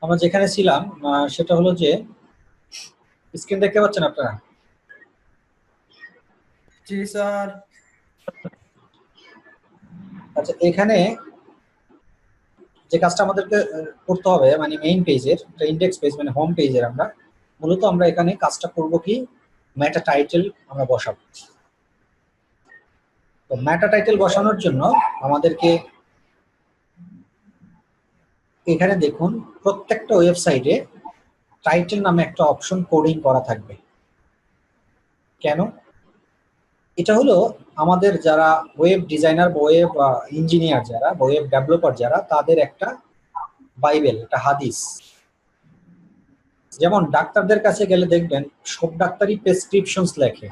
আমরা যেখানে ছিলাম সেটা হলো যে স্ক্রিন দেখতে পাচ্ছেন আপনারা? জি স্যার। আচ্ছা, এখানে যে কাজটা আমাদেরকে করতে হবে মানে মেইন পেজের ইন্ডেক্স পেজ মানে হোম পেজের আমরা এখানে কাজটা করব কি, মেটা টাইটেল আমরা বসাবো। তো মেটা টাইটেল বসানোর জন্য আমাদেরকে এখানে দেখুন প্রত্যেকটা ওয়েবসাইটে টাইটেল নামে একটা অপশন কোডিং করা থাকবে। কেন? এটা হলো আমাদের যারা ওয়েব ডিজাইনার বা ওয়েব ইঞ্জিনিয়ার যারা ওয়েব ডেভেলপার যারা তাদের একটা বাইবেল, একটা হাদিস। যেমন ডাক্তারদের কাছে গেলে দেখবেন সব ডাক্তারই প্রেসক্রিপশনস লেখে,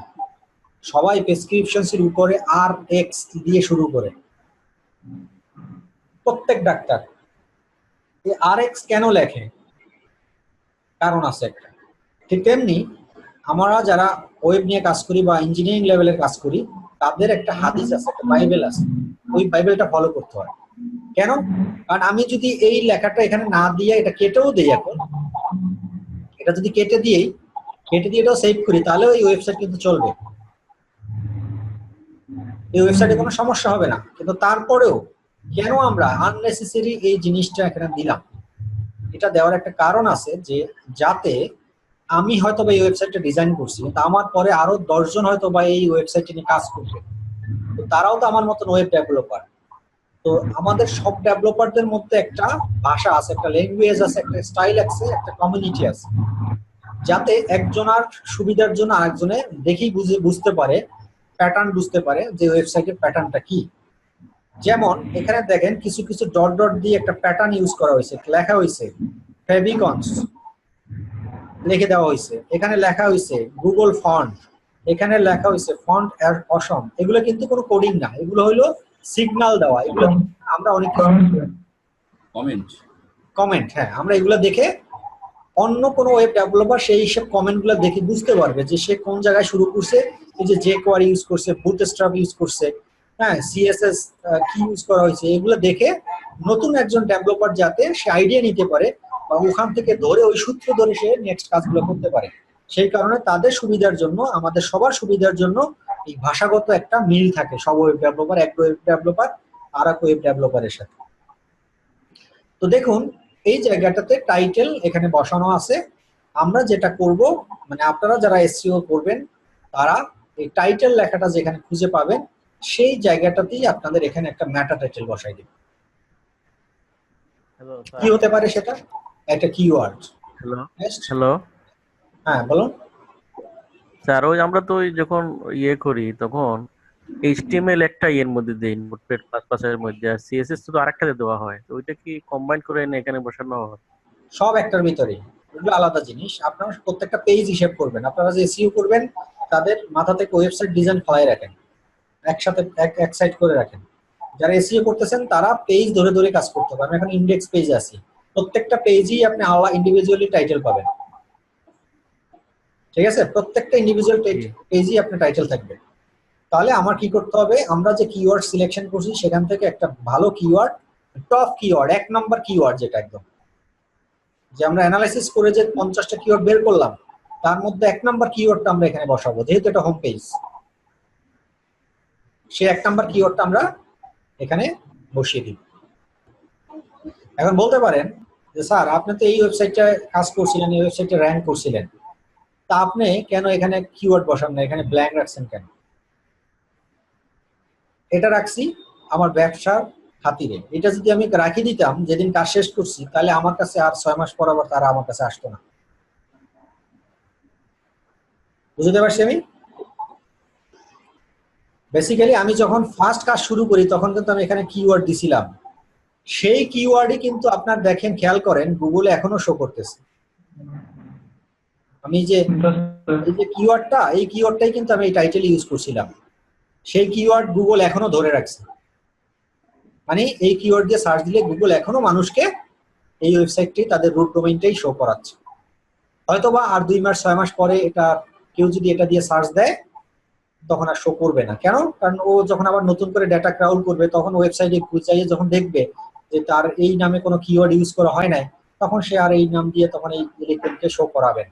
সবাই প্রেসক্রিপশনস এর উপরে আর এক্স দিয়ে শুরু করে, প্রত্যেক ডাক্তার। এই আর এক্স কেন লেখে? কারণ আছে একটা। ঠিক তেমনি আমরা যারা ওয়েব নিয়ে কাজ করি বা ইঞ্জিনিয়ারিং লেভেলের কাজ করি তাদের একটা হাদিস আছে, একটা বাইবেল আছে, ওই বাইবেলটা ফলো করতে হয়। কেন? কারণ আমি যদি এই লেখাটা এখানে না দিয়ে এটা কেটেও দিই, এখন এটা যদি কেটে দিয়ে এটাও সেভ করি তাহলে ওই ওয়েবসাইট কিন্তু চলবে, এই ওয়েবসাইটে কোনো সমস্যা হবে না। কিন্তু তারপরেও কেন আমরা আননেসেসারি এই জিনিসটা এখানে দিলাম? এটা দেওয়ার একটা কারণ আছে, যে যাতে আমি হয়তো বা এই ওয়েবসাইটটা ডিজাইন করছি কিন্তু আমার পরে আরো 10 জন হয়তো বা এই ওয়েবসাইটে নিয়ে কাজ করবে, তো তারাও তো আমার মতন ওয়েব ডেভেলপার। তো আমাদের সব ডেভেলপারদের মধ্যে একটা ভাষা আছে, একটা ল্যাঙ্গুয়েজ আছে, একটা স্টাইল আছে, একটা কমিউনিটি আছে, যাতে একজনের সুবিধার জন্য আরেকজনে দেখেই বুঝতে পারে, প্যাটার্ন বুঝতে পারে যে ওয়েবসাইটের প্যাটার্নটা কি। যেমন এখানে দেখেন কিছু কিছু ডট ডট দিয়ে একটা প্যাটার্ন ইউজ করা হয়েছে, লেখা হয়েছে ফেভিকনস লিখে দেওয়া হয়েছে, এখানে লেখা হয়েছে গুগল ফন্ট, এখানে লেখা হয়েছে ফন্ট অসম। এগুলো কিন্তু কোনো কোডিং না, এগুলো হলো সিগন্যাল দেওয়া। এগুলো আমরা অনেক কমেন্ট, হ্যাঁ, আমরা এগুলো দেখে অন্য কোনো ওয়েব ডেভেলপার সেই সব কমেন্ট গুলো দেখে বুঝতে পারবে যে সে কোন জায়গায় শুরু করছে। এই যে কোয়ারি ইউজ করছে, বুটস্ট্র্যাপ ইউজ করছে, হ্যাঁ, সিএসএস কি ইউজ করা হয়েছে, এগুলো দেখে নতুন একজন ডেভেলপার যাতে সে আইডিয়া নিতে পারে বা ওখান থেকে ধরে ওই সূত্র ধরে সে নেক্সট কাজগুলো করতে পারে। সেই কারণে তাদের সুবিধার জন্য, আমাদের সবার সুবিধার জন্য এই ভাষাগত একটা মিল থাকে সব ওয়েব ডেভেলপার, এক ওয়েব ডেভেলপার আর এক ওয়েব ডেভেলপারের সাথে। তো দেখুন এই জায়গাটাতে টাইটেল এখানে বসানো আছে। আমরা যেটা করব, মানে আপনারা যারা এসইও করবেন তারা এই টাইটেল লেখাটা যেখানে খুঁজে পাবেন সেই জায়গাটাতেই আপনাদের এখানে একটা মেটা টাইটেল বসাই দিবেন। কি হতে পারে সেটা? একটা কিওয়ার্ড। হ্যালো হ্যাঁ বলুন স্যার। ওই আমরা তো ওই যখন করি তখন এইচটিএমএল একটা এর মধ্যে দেই, নোটপ্যাড প্লাস প্লাস এর মধ্যে, আর সিএসএস তো আরেকটাতে দেওয়া হয়। তো ওইটা কি কম্বাইন করে এনে এখানে বসানো হয়? সব একটার ভিতরে, এগুলো আলাদা জিনিস। আপনারা প্রত্যেকটা পেজ হিসেব করবেন, আপনারা যে এসইও করবেন তাদের মাথা থেকে ওয়েবসাইট ডিজাইন ফলাই রাখেন, একসাথে এক সাইড করে রাখেন। যারা এসইও করতেছেন তারা পেজ ধরে ধরে কাজ করতে হবে। আমি এখন ইন্ডেক্স পেজে আছি, প্রত্যেকটা পেজই আপনি আলাদা ইন্ডিভিজুয়ালি টাইটেল পাবেন, ঠিক আছে? প্রত্যেকটা ইন্ডিভিজুয়াল পেজই আপনার টাইটেল থাকবে। তাহলে আমার কি করতে হবে, আমরা যে কিওয়ার্ড সিলেকশন করছি সেখান থেকে একটা ভালো কিওয়ার্ড, টপ কিওয়ার্ড, 1 নম্বর কিওয়ার্ড, যেটা একদম যে আমরা অ্যানালাইসিস করে যে 50টা কিওয়ার্ড বের করলাম তার মধ্যে 1 নম্বর কিওয়ার্ডটা আমরা এখানে বসাবো, যেহেতু এটা হোম পেজ। সেই 1 নম্বর কিওয়ার্ডটা আমরা এখানে বসিয়ে দিই। এখন বলতে পারেন যে স্যার আপনি তো এই ওয়েবসাইটে কাজ করছিলেন, এই ওয়েবসাইটে র্যাঙ্ক করছিলেন, তা আপনি কেন এখানে কিওয়ার্ড বসান না, এখানে ব্ল্যাঙ্ক রাখছেন কেন? এটা রাখছি আমার ব্যবসার খাতিরে। এটা যদি আমি রাখি দিতাম যেদিন কাজ শেষ করছি, তাহলে আমার কাছে আর 6 মাস পর আবার তারা আমার কাছে আসতো না। বুঝতে পারছি আমি? বেসিক্যালি আমি যখন ফার্স্ট কাজ শুরু করি তখন কিন্তু আমি এখানে কিওয়ার্ড দিছিলাম, সেই কিওয়ার্ডই কিন্তু আপনার দেখেন, খেয়াল করেন গুগলে এখনো শো করতেছে। আমি যে এই যে কিওয়ার্ডটা, এই কিওয়ার্ডটাই কিন্তু আমি এই টাইটেলে ইউজ করছিলাম, সেই কিওয়ার্ড গুগল এখনো ধরে রাখছে। মানে এই কিওয়ার্ড দিয়ে সার্চ দিলে গুগল এখনো মানুষকে এই ওয়েবসাইটটি, তাদের রুট ডোমেইনটাই শো করাচ্ছে। হয়তোবা আর 2 মাস 6 মাস পরে এটা কেউ যদি এটা দিয়ে সার্চ দেয় তখন আর শো করবে না। কেন? কারণ ও যখন আবার নতুন করে ডেটা ক্রাউল করবে তখন ওয়েবসাইটে খুঁজে যখন দেখবে যে তার এই নামে কোনো কিওয়ার্ড ইউজ করা হয় নাই, তখন সে আর এই নাম দিয়ে তখন এই ইলেকট্রনকে শো করাবেন।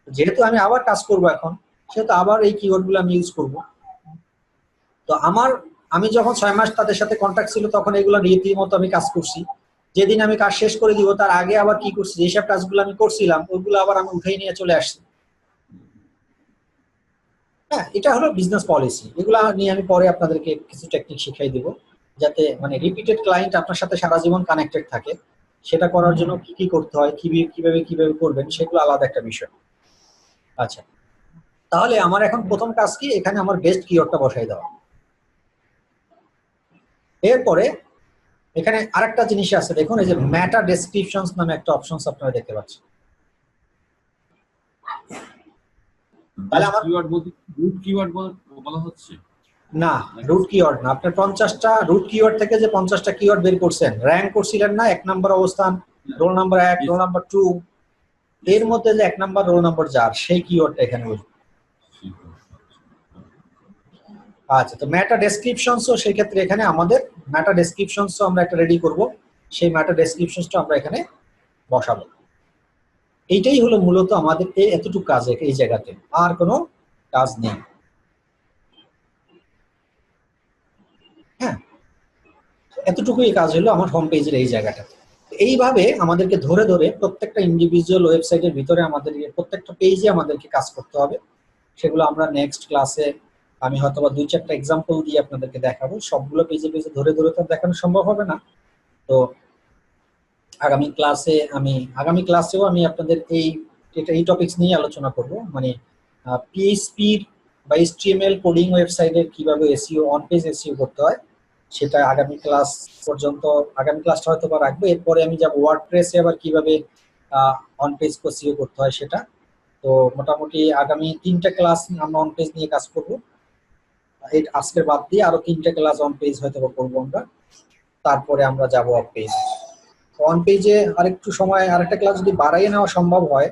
যেহেতু আমি আবার কাজ করব এখন, সেহেতু আবার এই কিওয়ার্ড গুলো আমি ইউজ করব। তো আমি যখন 6 মাস তাদের সাথে কন্ট্যাক্ট ছিল তখন এগুলো রীতিমতো আমি কাজ করছি। যেদিন আমি কাজ শেষ করে দিব তার আগে আবার কি করছি, যেসব কাজগুলো আমি করছিলাম ওইগুলো আবার আমি উঠাই নিয়ে চলে আসছি। হ্যাঁ, এটা হলো বিজনেস পলিসি। এগুলা নিয়ে আমি পরে আপনাদেরকে কিছু টেকনিক শিখাই দিব, যাতে মানে রিপিটেড ক্লায়েন্ট আপনার সাথে সারা জীবন কানেক্টেড থাকে। সেটা করার জন্য কি কি করতে হয়, কিভাবে কিভাবে করবেন, সেগুলো আলাদা একটা বিষয়। আচ্ছা, তাহলে আমার এখন প্রথম কাজ কি, এখানে আমার বেস্ট কিওয়ার্ডটা বসাই দেওয়া। এরপরে এখানে আরেকটা জিনিস আছে, দেখুন এই যে মেটা ডেসক্রিপশনস নামে একটা অপশনস আপনারা দেখতে পাচ্ছেন। তাহলে আমার কিওয়ার্ড বলতে রুট কিওয়ার্ড বলা হচ্ছে না, রুট কিওয়ার্ড না। আপনার 50টা রুট কিওয়ার্ড থেকে যে 50টা কিওয়ার্ড বের করছেন, র্যাঙ্ক করছিলেন না, 1 নম্বর অবস্থান, রোল নাম্বার 1, রোল নাম্বার 2, এর মধ্যে যে 1 নম্বর রোল নাম্বার যার, সেই কিওয়ার্ডটা এখানে বসবে। আচ্ছা, তো মেটা ডেসক্রিপশনসও সেই ক্ষেত্রে এখানে আমাদের মেটা ডেসক্রিপশনসও আমরা একটা রেডি করব। সেই মেটা ডেসক্রিপশনসটা আমরা এখানে বসাবো। এইটাই হলো মূলত আমাদের এতটুকু কাজ এই জায়গাতে, আর কোনো কাজ নেই। হ্যাঁ, এতটুকুই কাজ হলো আমার হোম পেজের এই জায়গাটাতে। এইভাবে আমাদেরকে ধরে ধরে প্রত্যেকটা ইন্ডিভিজুয়াল ওয়েবসাইটের ভিতরে আমাদের প্রত্যেকটা পেজে আমাদেরকে কাজ করতে হবে। সেগুলো আমরা নেক্সট ক্লাসে আমি হয়তো বা 2-4টা এক্সাম্পল দিয়ে আপনাদেরকে দেখাবো। সবগুলো পেজে পেজে ধরে ধরে তো দেখানো সম্ভব হবে না। তো আগামী ক্লাসেও আমি আপনাদের এই টপিকস নিয়ে আলোচনা করব, মানে পিএইচপি বা এইচটিএমএল কোডিং ওয়েবসাইটের কিভাবে এসইও অন পেজ এসইও করতে হয়, সেটা আগামী ক্লাসটা হয়তো বা রাখবো। এরপরে আমি যাব ওয়ার্ডপ্রেসে আবার কিভাবে অন পেজ এসইও করতে হয় সেটা। তো মোটামুটি আগামী 3টা ক্লাস আমরা অন পেজ নিয়ে কাজ করব। আজকের বাদ দিয়ে আরো 3টা ক্লাস অন পেজ হয়তো বা করবো আমরা। তারপরে আমরা যাব অফ পেজ। অন পেজে আরেকটু সময়, আরেকটা ক্লাস যদি বাড়াইয়ে নেওয়া সম্ভব হয়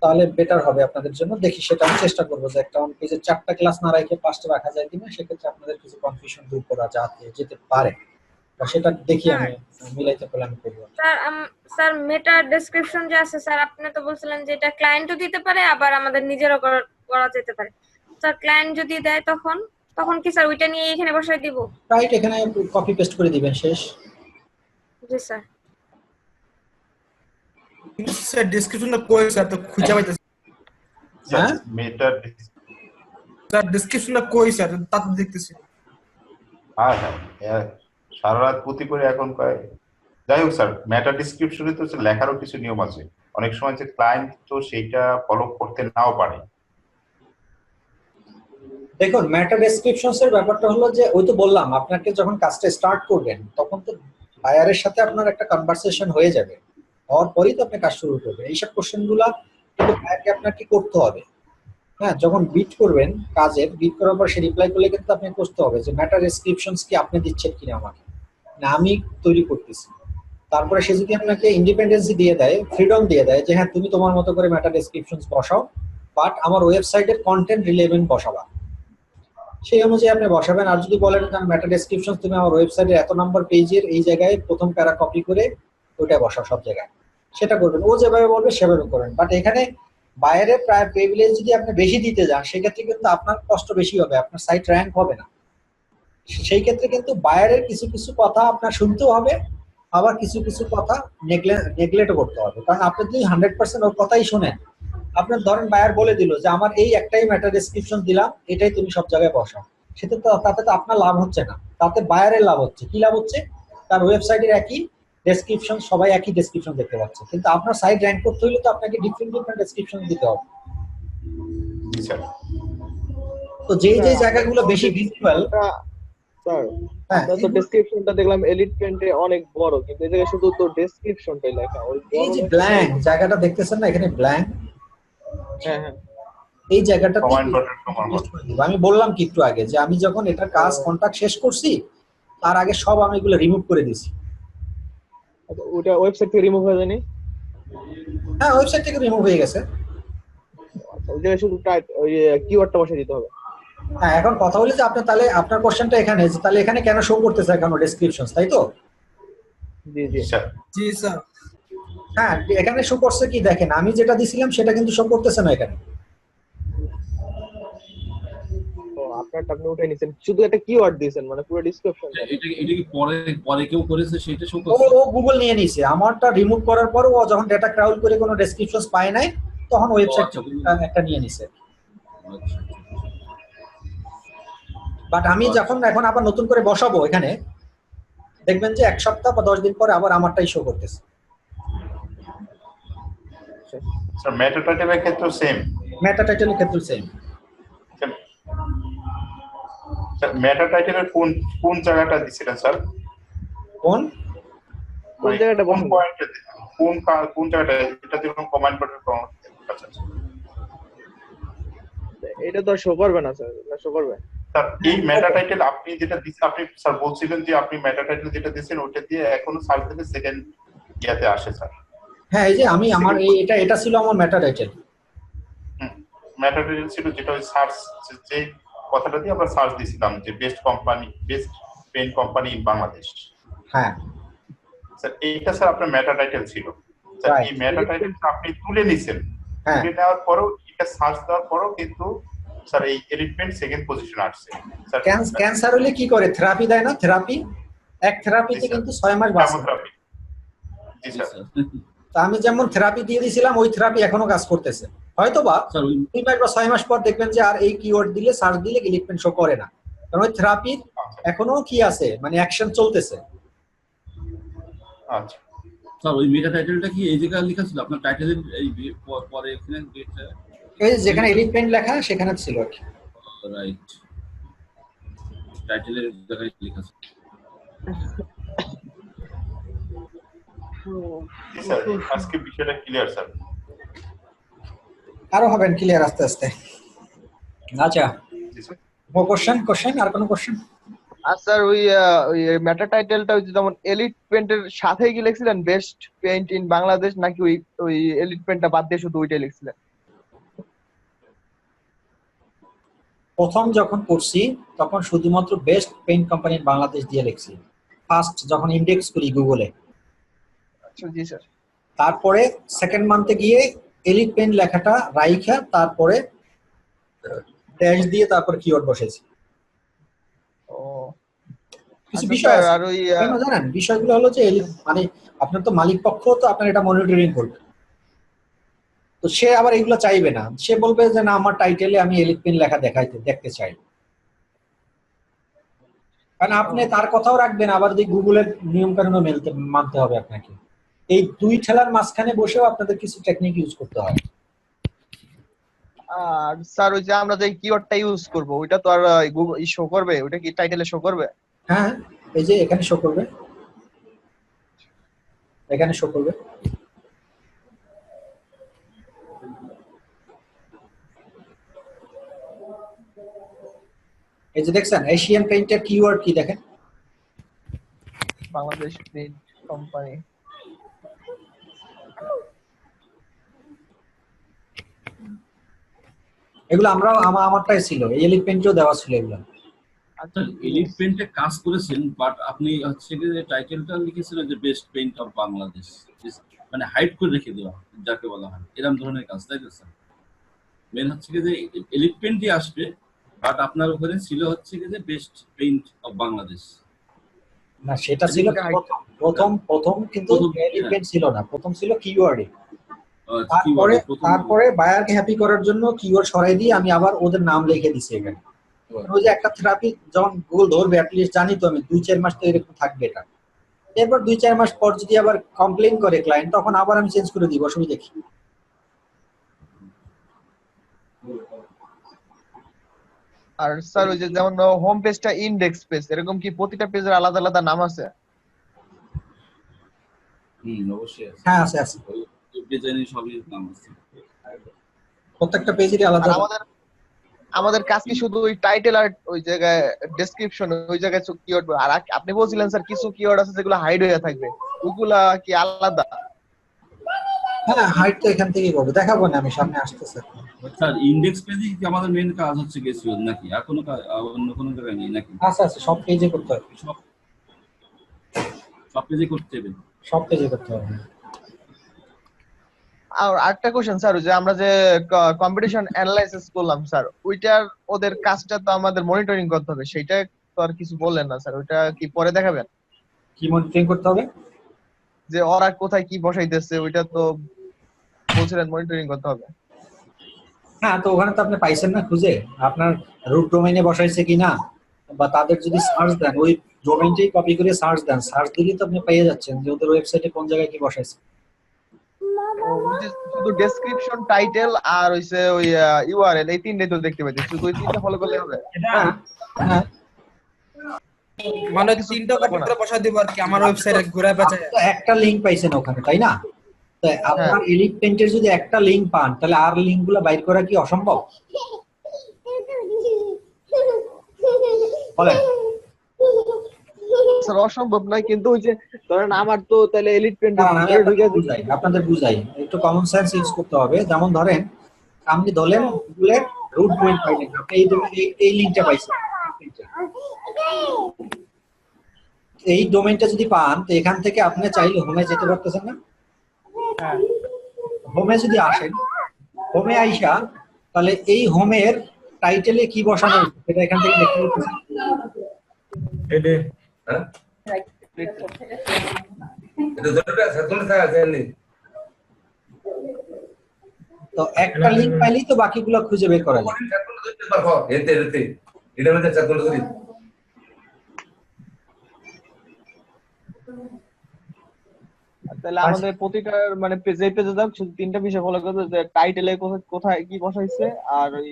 তাহলে বেটার হবে আপনাদের জন্য। দেখি, সেটা আমি চেষ্টা করবো যে একটা অন পেজে 4টা ক্লাস না রেখে 5টা রাখা যায় কিনা, সেক্ষেত্রে আপনাদের কিছু কনফিউশন দূর করা যেতে পারে। সেটা দেখি আমি মিলাইতে পারলে আমি করবো। স্যার মেটা ডেসক্রিপশন যে আছে স্যার, আপনি তো বলছিলেন যে এটা ক্লায়েন্টও দিতে পারে আবার আমাদের নিজেরও করা যেতে পারে। স্যার ক্লায়েন্ট যদি দেয় তখন কি স্যার ওইটা নিয়ে এখানে বসাই দিব? রাইট, এখানে কপি পেস্ট করে দিবেন, শেষ। জি স্যার। স্যার ডেসক্রিপশনটা কই স্যার, তো খুঁজে পাইতেছি। হ্যাঁ, মেটা স্যার ডেসক্রিপশনটা কই স্যার, তা তো দেখতেছি। হ্যাঁ, সারা রাত পুঁতি করে এখন কয়। যাই হোক স্যার, মেটা ডিসক্রিপশনে তো লেখারও কিছু নিয়ম আছে। অনেক সময় যে ক্লায়েন্ট তো সেইটা ফলো করতে নাও পারে। দেখুন মেটা ডেসক্রিপশনস এর ব্যাপারটা হলো যে, ওই তো বললাম আপনাকে যখন কাজটা স্টার্ট করবেন তখন তো বায়ারের সাথে আপনার একটা কনভারসেশন হয়ে যাবে, হওয়ার পরেই তো আপনি কাজ শুরু করবেন। এইসব কোশ্চেনগুলো কিন্তু বায়ারকে আপনাকে করতে হবে। হ্যাঁ, যখন বিট করবেন, বিট করার পর সে রিপ্লাই করলে কিন্তু আপনি করতে হবে যে মেটা ডেসক্রিপশনস কি আপনি দিচ্ছেন কিনা আমাকে, না আমি তৈরি করতেছি। তারপরে সে যদি আপনাকে ইন্ডিপেন্ডেন্সি দিয়ে দেয়, ফ্রিডম দিয়ে দেয় যে হ্যাঁ তুমি তোমার মতো করে মেটা ডেসক্রিপশনস বসাও, বাট আমার ওয়েবসাইটের কন্টেন্ট রিলেভেন্ট বসাবা, সেই অনুযায়ী আপনি বসাবেন। আর যদি বলেন মেটা ডেসক্রিপশন তুমি আমার ওয়েবসাইটের এত নাম্বার পেজের এই জায়গায় প্রথম প্যারা কপি করে ওটা বসাও সব জায়গায়, সেটা করবেন। ও যেভাবে বলবে সেভাবে করবেন। বাট এখানে বাইরে প্রায় প্রিভিলেজ যদি আপনি বেশি দিতে যান, সেক্ষেত্রে কিন্তু আপনার কষ্ট বেশি হবে, আপনার সাইট র্যাঙ্ক হবে না। সেই ক্ষেত্রে কিন্তু বাইরের কিছু কিছু কথা আপনার শুনতেও হবে, আবার কিছু কিছু কথা নেগলেক্ট করতে হবে। কারণ আপনি যদি 100% ওর কথাই শোনেন, আপনার ধরেন বায়ার বলে দিল যে আমার এই একটাই মেটা ডেসক্রিপশন দিলাম, এটাই তুমি সব জায়গায় বসাও, তাতে তো আপনার লাভ হচ্ছে না, তাতে বায়ারের লাভ হচ্ছে। কি লাভ হচ্ছে? তার ওয়েবসাইটের একই ডেসক্রিপশন, সবাই একই ডেসক্রিপশন দেখতে পাচ্ছে, কিন্তু আপনার সাইট র্যাঙ্ক করতে হলে তো আপনাকে ডিফারেন্ট ডেসক্রিপশন দিতে হবে। তো যে জায়গাগুলো বেশি ভিজুয়াল, স্যার আপনার তো ডেসক্রিপশনটা দেখলাম এলিট পেন্টে অনেক বড়, কিন্তু এই জায়গায় শুধু তো ডেসক্রিপশনটাই লেখা। ওই এই যে ব্ল্যাঙ্ক জায়গাটা দেখতেছেন না, এখানে ব্ল্যাঙ্ক, হ্যাঁ হ্যাঁ, এই জায়গাটা আমি বললাম কি একটু আগে যে আমি যখন এটার কাজ কন্ট্রাক্ট শেষ করছি তার আগে সব আমি এগুলো রিমুভ করে দিছি। ওটা ওয়েবসাইট থেকে রিমুভ হয়ে যায়নি? হ্যাঁ, ওয়েবসাইট থেকে রিমুভ হয়ে গেছে। ওই জায়গায় শুধু ওই কিওয়ার্ডটা বসিয়ে দিতে হবে। হ্যাঁ, এখন কথা বলি যে আপনি তাহলে আপনার কোশ্চেনটা এখানে, তাহলে এখানে কেন শো করতেছে এখন ডেসক্রিপশনস, তাই তো? জি জি জি স্যার। হ্যাঁ, এখানে শো করছে কি দেখেন, আমি যেটা দিছিলাম সেটা কিন্তু শো করতেছে না এখানে। তো আপনারটা আপনি উঠে নিছেন, শুধু একটা কিওয়ার্ড দিয়েছেন, মানে পুরো ডিসক্রিপশন এটা কি পরে পরে কেউ করেছে সেটা শো ও করছে? ও গুগল নিয়ে নিছে আমারটা, রিমুভ করার পর ও যখন ডেটা ক্রাউল করে কোনো ডেসক্রিপশন পায় নাই তখন ওয়েবসাইট আচ্ছা, একটা নিয়ে নিছে। আচ্ছা। বাট আমি যখন এখন আবার নতুন করে বসাবো এখানে, দেখবেন যে 1 সপ্তাহ বা 10 দিন পরে আবার আমারটাই শো করতেছে। স্যার মেটা টাইটেলের ক্ষেত্রে সেম। মেটা টাইটেলের ক্ষেত্রে সেম। স্যার মেটা টাইটেলের কোন কোন জায়গাটা দিছিলেন স্যার? কোন জায়গাটা কোন বসাবো? পয়েন্টে, কোন জায়গাটা এটা দেখুন কমান্ড বাটন। আচ্ছা আচ্ছা এটা তো শো করবে না স্যার, না শো করবে। স্যার এই মেটা টাইটেল আপনি যেটা দিচ্ছেন, আপনি স্যার বলছিলেন যে আপনি মেটা টাইটেল যেটা দিয়েছেন ওটা দিয়ে এখনো সার্চ দিলে সেকেন্ড ইয়াতে আসে স্যার। হ্যাঁ, এই যে আমি আমার এটা ছিল আমার মেটা টাইটেল। মেটা টাইটেল ছিল যেটা ওই সার্চ, যে কথাটা দিয়ে আমরা সার্চ দিয়েছিলাম যে best paint company in Bangladesh. হ্যাঁ স্যার এইটা স্যার আপনার মেটা টাইটেল ছিল স্যার। Right. এই মেটা টাইটেলটা আপনি তুলে নিছেন, হ্যাঁ তুলে নেওয়ার পরেও এটা সার্চ দেওয়ার পরেও কিন্তু স্যার এই এলিমেন্ট সেকেন্ড পজিশন আসছে স্যার। ক্যান্সার হলে কি করে, থেরাপি দেয় না? থেরাপি, এক থেরাপিতে কিন্তু 6 মাস বাঁচে। কেমোথেরাপি। জি স্যার। তো আমি যেমন থেরাপি দিয়ে দিয়েছিলাম, ওই থেরাপি এখনো কাজ করতেছে। হয়তোবা স্যার ওই 2 মাস বা 6 মাস পর দেখবেন যে আর এই কিওয়ার্ড দিলে, সার্চ দিলে এলিমেন্ট শো করে না, কারণ ওই থেরাপির এখনো কি আছে, মানে অ্যাকশন চলতেছে। আচ্ছা স্যার ওই মেটা টাইটেলটা কি এই জায়গায় লেখা ছিল আপনার টাইটেলের এই পরে এখানে ডেটটা? এই যে যেখানে এলিমেন্ট লেখা সেখানে ছিল আর কি। রাইট, টাইটেলের জায়গায় লেখা ছিল। জি স্যার, আজকে বিষয়টা ক্লিয়ার স্যার। আরো হবেন ক্লিয়ার আস্তে আস্তে। আচ্ছা, জি স্যার। কোশ্চেন আর কোনো কোশ্চেন? আর স্যার ওই মেটা টাইটেলটা ওই যেমন এলিট পেইন্টের সাথে কি লিখছিলেন বেস্ট পেইন্ট ইন বাংলাদেশ, নাকি ওই এলিট পেইন্টটা বাদ দিয়ে শুধু ওইটাই লিখছিলেন? প্রথম যখন করছি তখন শুধুমাত্র বেস্ট পেইন্ট কোম্পানি বাংলাদেশ দিয়ে লিখছি, ফার্স্ট যখন ইন্ডেক্স করি গুগলে। আচ্ছা জি স্যার। তারপরে সেকেন্ড মান্থে গিয়ে এলিট পেইন্ট লেখাটা রাইখা তারপরে ড্যাশ দিয়ে তারপর কিওয়ার্ড বসেছি। ও কিছু আচ্ছা বিষয় স্যার, আছে আর ওই কেন জানেন, বিষয়গুলো হলো যে মানে আপনার তো মালিক পক্ষ, তো আপনার এটা মনিটরিং করবে, তো সে আবার এগুলো চাইবে না, সে বলবে যে না আমার টাইটেলে আমি এলিট পেইন্ট লেখা দেখতে চাই। কারণ আপনি তার কথাও রাখবেন, আবার যে গুগলের নিয়ম কানুনও মানতে হবে আপনাকে। এই দুই ঠেলার মাঝখানে বসেও আপনাদের কিছু টেকনিক ইউজ করতে হয়। আর স্যার ওই যে আমরা যে কিওয়ার্ডটা ইউজ করব ওইটা তো আর গুগল শো করবে? ওইটা কি টাইটেলে শো করবে? হ্যাঁ, এই যে এখানে শো করবে, এখানে শো করবে। এই যে দেখছেন এশিয়ান পেইন্টের কিওয়ার্ড কি দেখেন, বাংলাদেশ পেইন্ট কোম্পানি। এগুলো আমরা আমারটাই ছিল, এই এলিট পেইন্টও দেওয়া ছিল এগুলো। আচ্ছা, এলিট পেইন্টে কাজ করেছেন, বাট আপনি হচ্ছে যে টাইটেলটা লিখেছিলেন যে বেস্ট পেইন্ট অফ বাংলাদেশ, মানে হাইড করে রেখে দেওয়া যাকে বলা হয়, এরকম ধরনের কাজ, তাই তো স্যার? মেন হচ্ছে কি যে এলিট পেইন্টই আসবে, বাট আপনার ওখানে ছিল হচ্ছে কি যে বেস্ট পেইন্ট অফ বাংলাদেশ। না, সেটা ছিল প্রথম কিন্তু এলিট পেইন্ট ছিল না, প্রথম ছিল কিওয়ার্ডে। তারপরে বায়ারকে হ্যাপি করার জন্য কিওয়ার্ড সরাই দিয়ে আমি আবার ওদের নাম লিখে দিছি এখানে। ওই যে একটা থেরাপি যখন গুগল ধরবে, অ্যাটলিস্ট জানি তো আমি 2-4 মাস তো এরকম থাকবে এটা। এরপর 2-4 মাস পর যদি আবার কমপ্লেইন করে ক্লায়েন্ট, তখন আবার আমি চেঞ্জ করে দিব, অসুবিধা কি? আর স্যার ওই যে যেমন হোম পেজটা ইনডেক্স পেজ, এরকম কি প্রতিটা পেজের আলাদা আলাদা নাম আছে? অবশ্যই আছে। হ্যাঁ আছে আছে, ওই ডিজাইনের সবই নাম আছে। প্রত্যেকটা পেজেরই আলাদা। আমাদের কাজ কি শুধু ওই টাইটেল আর ওই জায়গায় ডেসক্রিপশন ওই জায়গায় কিওয়ার্ড, আর আপনি বলছিলেন স্যার কিছু কিওয়ার্ড আছে যেগুলো হাইড হয়ে থাকবে, ওইগুলা কি আলাদা? হ্যাঁ, হাইট তো এখান থেকেই করবো, দেখাবো না আমি, সামনে আসতেছে। স্যার ইনডেক্স পেজে কি আমাদের মেইন কাজ হচ্ছে গেছিল নাকি আর কোনো অন্য কোনো জায়গায় নেই নাকি? আচ্ছা আচ্ছা, সব পেজে করতে হবে, সব পেজে করতে হবে, সব পেজে করতে হবে। আর আরেকটা কোশ্চেন স্যার, যে আমরা যে কম্পিটিশন অ্যানালাইসিস করলাম স্যার, ওইটার ওদের কাজটা তো আমাদের মনিটরিং করতে হবে, সেটা তো আর কিছু বললেন না স্যার, ওইটা কি পরে দেখাবেন? কি মনিটরিং করতে হবে? যে ওরা কোথায় কি বসাইতেছে ওইটা তো বলছিলেন মনিটরিং করতে হবে। হ্যাঁ, তো ওখানে তো আপনি পাইছেন না খুঁজে, আপনার রুট ডোমেইনে বসাইছে কিনা, বা তাদের যদি সার্চ দেন ওই ডোমেইনটাই কপি করে সার্চ দেন, সার্চ দিলেই তো আপনি পেয়ে যাচ্ছেন যে ওদের ওয়েবসাইটে কোন জায়গায় কি বসাইছে। ওই যে শুধু ডেসক্রিপশন, টাইটেল আর হইছে ওই ইউআরএল, এই তিনটাই তো দেখতে পাচ্ছি, শুধু ওই তিনটা ফলো করলে হবে? হ্যাঁ হ্যাঁ, মানে 3টা কপি করে বসাই দিব আর কি আমার ওয়েবসাইটে ঘুরে বেচায়। তো একটা লিংক পাইছেন ওখানে, তাই না? তো আপনার এলিট পেইন্টের যদি একটা লিংক পান, তাহলে আর লিংকগুলো বাইর করা কি অসম্ভব? বলেন। স্যার অসম্ভব নয়, কিন্তু ওই যে ধরেন আমার তো তাহলে এলিট পেন্ট আপনাদের বুঝাই, একটু কমন সেন্স ইউজ করতে হবে। যেমন ধরেন আপনি ধরলেন গুগলের রুট ডোমেইন পাইলেন, আপনি এই লিংকটা পাইছেন, এই ডোমেইনটা যদি পান, তো এখান থেকে আপনি চাইলে হোমে যেতে পারতেছেন না? হোমে যদি আসেন, হোমে আইসা তাহলে এই হোমের টাইটেলে কি বসানো হয়েছে সেটা এখান থেকে দেখতে পাচ্ছেন। তো একটা লিংক পাইলেই তো বাকিগুলো খুঁজে বের করা যায়। তাহলে আমাদের প্রতিটা মানে পেজে পেজে যাক শুধু তিনটা বিষয় ফলো করতে, যে টাইটেলে কোথায় কি বসাইছে আর ওই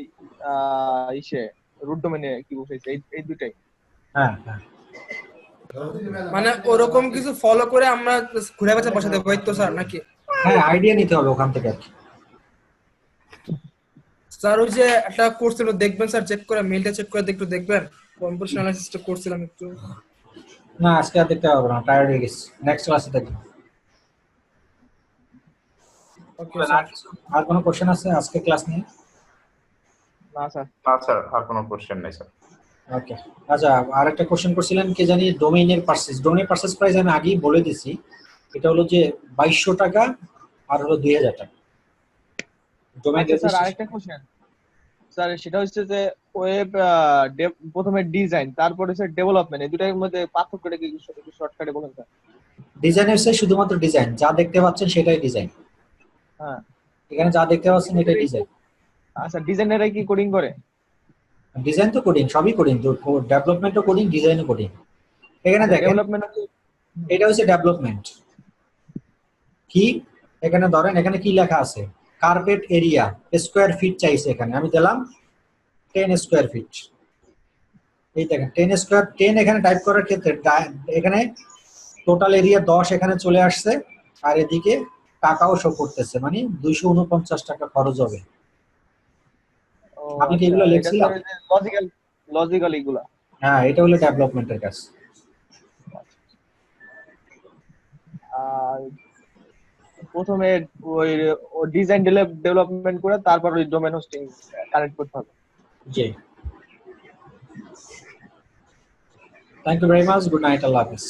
ইসে রুট ডোমেইনে কি বসাইছে, এই দুটাই। হ্যাঁ হ্যাঁ, মানে ওরকম কিছু ফলো করে আমরা ঘুরে বেচা বসাতে পারি তো স্যার নাকি? হ্যাঁ আইডিয়া নিতে হবে ওখান থেকে আর কি। স্যার ওই যে একটা কোর্স ছিল, দেখবেন স্যার, চেক করে মেইলটা চেক করে একটু দেখবেন, কম্পিটিশন অ্যানালাইসিসটা করছিলাম একটু। না আজকে আর দেখতে পারবো না, টায়ার্ড হয়ে গেছি, নেক্সট ক্লাসে দেখবো। ওকে আর কোনো কোশ্চেন আছে আজকে ক্লাস নিয়ে? না স্যার। না স্যার, আর কোনো কোশ্চেন নেই স্যার। ওকে, আচ্ছা আরেকটা কোশ্চেন করছিলেন কে জানি, ডোমেইনের পারচেজ। ডোমেইন পারচেজ প্রাইস আমি আগেই বলে দিছি, এটা হলো যে 2200 টাকা আর হলো 2000 টাকা ডোমেইন স্যার রেজিস্ট্রেশন। আরেকটা কোশ্চেন স্যার, সেটা হচ্ছে যে ওয়েব প্রথমে ডিজাইন, তারপর হচ্ছে ডেভেলপমেন্ট, এই দুটার মধ্যে পার্থক্যটা কি একটু শর্টকাটে বলেন স্যার। ডিজাইনের সে শুধুমাত্র ডিজাইন, যা দেখতে পাচ্ছেন সেটাই ডিজাইন। হ্যাঁ, এখানে যা দেখতে পাচ্ছেন এটাই ডিজাইন। আচ্ছা ডিজাইনাররা কি কোডিং করে? ডিজাইন তো কোডিং, সবই কোডিং, তো ডেভেলপমেন্টও কোডিং, ডিজাইনও কোডিং। এখানে দেখেন ডেভেলপমেন্ট এটা হচ্ছে ডেভেলপমেন্ট। কি এখানে ধরেন, এখানে কি লেখা আছে, কার্পেট এরিয়া স্কয়ার ফিট চাইছে, এখানে আমি দিলাম 10 স্কয়ার ফিট। এই দেখেন 10 স্কয়ার, 10 এখানে টাইপ করার ক্ষেত্রে এখানে টোটাল এরিয়া 10 এখানে চলে আসছে, আর এদিকে টাকাও শো করতেছে, মানে 249 টাকা খরচ হবে। আমি কি এগুলো লিখছিলাম? লজিক্যাল এগুলা। হ্যাঁ, এটা হলো ডেভেলপমেন্টের কাজ। আর প্রথমে ওই ডিজাইন ডেভেলপমেন্ট করে তারপর ওই ডোমেইন হোস্টিং কানেক্ট করতে হবে। জি, thank you very much, good night, আল্লাহ হাফেজ।